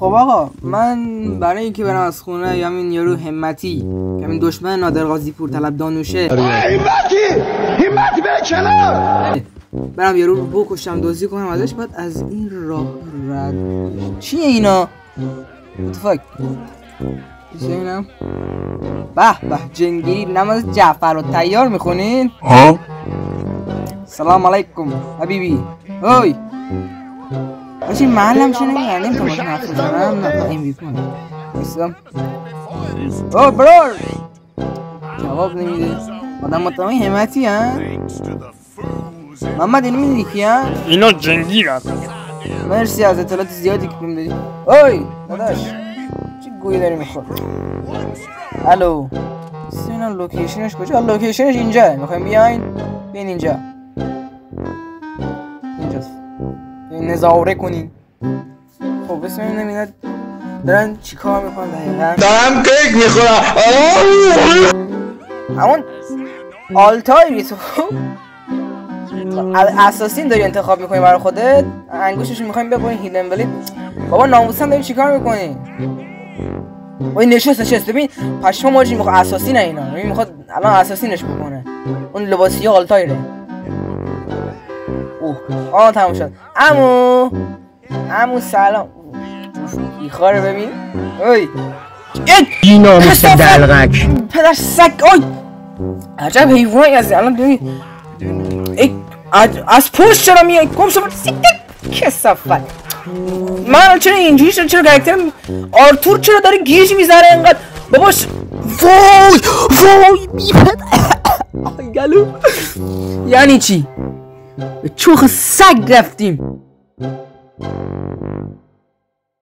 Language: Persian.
خب آقا من برای اینکه برم از خونه همین یارو همتی که همین دشمن نادر قاضی پور طلب دانوشه همتی بره کنار برم یارو رو بکشم دزدی کنم ازش بعد از این راه رد چیه اینا؟ اتفاق چیه اینا؟ به به جنگیری نماز جعفر رو تیار میخونین؟ ها؟ سلام علیکم حبیبی اوی باشی محلم چه نمیدن نمیتونم باشم حرف بزنم نه این بیکنم بسیم او برور جواب نمیده آدم مطمئن همتی هم محمد اینو میدونی کی هم؟ اینا جنگیر هست مرسی از اطلاعات زیادی که کم داری اوی داداش چی گویی داری میخور الو اینا لوکیشنش کجا؟ لوکیشنش اینجا میخوایم بیاین اینجا اینجاست نظاره کنین خب بسیم این اینا دارن چی کار میکنن دقیقا؟ دارم کیک میخورم همون آلتایری تو اساسین داری انتخاب میکنی برای خودت انگوششو میخوایم ببرین هیدن بلید بابا ناموسم داری چی کار میکنی؟ وای نشست ببین پشما ماجی میخواد اساسین اینا ببین میخواد الان اساسینش بکنه اون لباسیه آلتایره اوه تموم شد عمو سلام بیخاره ببین اوی بی ناموس دلغک پدر سگ اوی عجب حیوانی هستی الان ببین از پشت چرا میای گم شو کثافت من چرا اینجوری شد چرا کاراکترم آرتور چرا داره گیج میزنه انقدر باباش وای بیفت گلو یعنی چی به چوخ سگ رفتیم